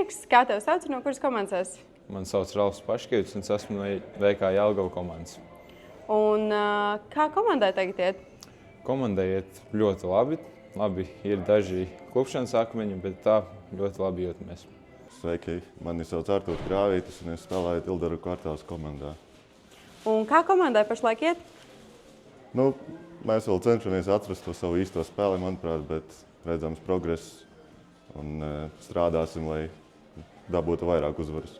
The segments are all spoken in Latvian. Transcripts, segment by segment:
prieks. Kā tev sauc un no kuras komandas esi? Mani sauc Ralfs Paškevits un es esmu no VK Jelgava komandas. Un kā komandai tagad iet? Komandai iet ļoti labi. Ir daži klupšanas akmeņi, bet tā ļoti labi jūtamies. Sveiki, mani sauc Artūrs Grāvītis un es spēlēju Tildaru Kvartāls komandā. Un kā komandai pašlaik iet? Mēs vēl cenšamies atrast to savu īsto spēli, manuprāt, bet redzams progress un strādāsim, lai dabūtu vairāk uzvaras.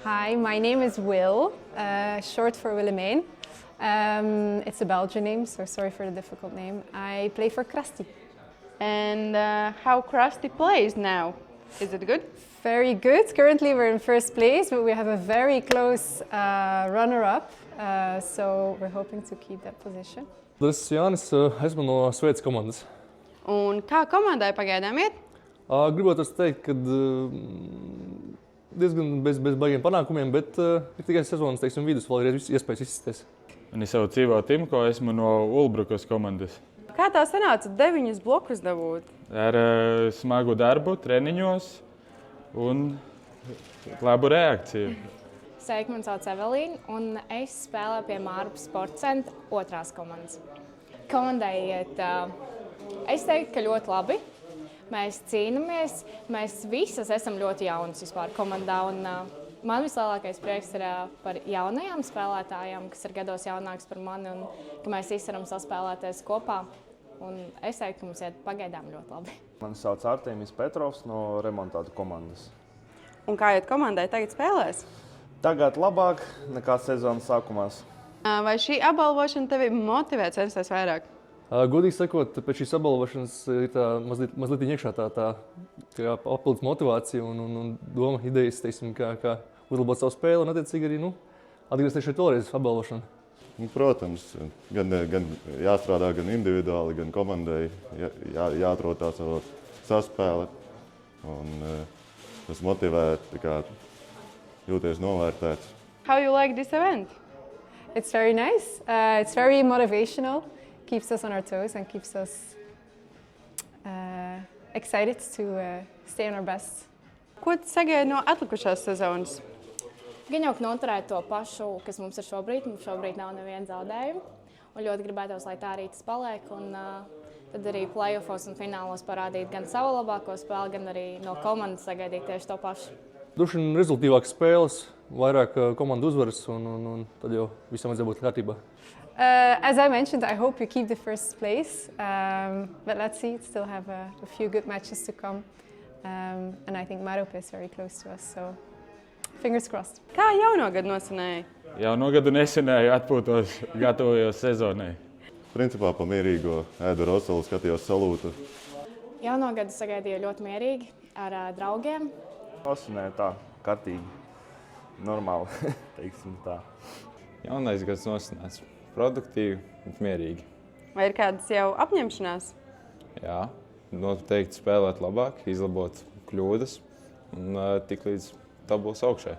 Hi, my name is Will, short for Willemijn. It's a Belgian name, so sorry for the difficult name. I play for Krasti. And how Krasti plays now? Is it good? Very good. Currently we're in first place, but we have a very close runner-up, so we're hoping to keep that position. Es esmu Jānis, esmu no Šveices komandas. Un kā komandai pagaidām iet? Gribētu teikt, ka diezgan bez baigiem panākumiem, bet ir tikai sezonas vidus, vēl ir iespējas izsisties. Mani sauc Ivo Timko, esmu no Ulbrukas komandas. Kā tā sanāca 9 blokus dabūt? Ar smagu darbu, treniņos un labu reakciju. Sveiki, man sauc Evelīna, un es spēlēju pie Mārupas sporta centra 2. komandas. Komandai iet, es teiktu, ka ļoti labi. Mēs cīnāmies, mēs visas esam ļoti jaunas vispār komandā, un man vislielākais prieks ir par jaunajām spēlētājām, kas ir gados jaunākas par mani, un ka mēs visi varam saspēlēties kopā. Un es teiktu, ka mums iet pagaidām ļoti labi. Mani sauc Artēmis Petrovs no Remontātu komandas. Un kā iet komandai tagad spēlēs? Tagad labāk nekā sezonas sākumās. Vai šī apbalvošana tevi motivē censties vairāk? Godīgi sakot, pēc šīs apbalvošanas ir tā mazliet iekšā tā papildus motivācija un doma, idejas, teiksim, kā uzlabot savu spēli un attiecīgi arī atgriezties šeit vēlreiz apbalvošanu. Protams, gan jāstrādā gan individuāli, gan komandai, jāatrod tā savu saspēle. Un tas motivē jūties novērtēts. How you like this event? It's very nice. It's very motivational. Keeps us on our toes and keeps us excited to stay on our best. Ko tu sagaidi no atlikušās sezonas? Gan jau noturēt to pašu, kas mums ir šobrīd. Mums šobrīd nav neviena zaudējuma. Un ļoti gribētos, lai tā arī tas paliek. Un tad arī playoffos un finālos parādīt gan savu labāko spēli, gan arī no komandas sagaidīt tieši to pašu. Droši vien rezultīvākas spēles, vairāk komandu uzvaras un tad jau visam vajadzētu būt kārtībā. As I mentioned, I hope you keep the first place, but let's see, still have a few good matches to come, and I think Mārupa is very close to us, so fingers crossed. Kā jauno gadu nosvinēji? Jauno gadu nesvinēju, atpūtos, gatavojos sezonai. Principā pa mierīgo ēdu rosolu, skatījos salūtu. Jauno gadu sagaidīju ļoti mierīgi ar draugiem. Nosvinēju tā, kārtīgi, normāli, teiksim tā. Jaunais gads nosvinēts produktīvi un mierīgi. Vai ir kādas jau apņemšanās? Jā, noteikti spēlēt labāk, izlabot kļūdas un tik līdz tā būs augšē.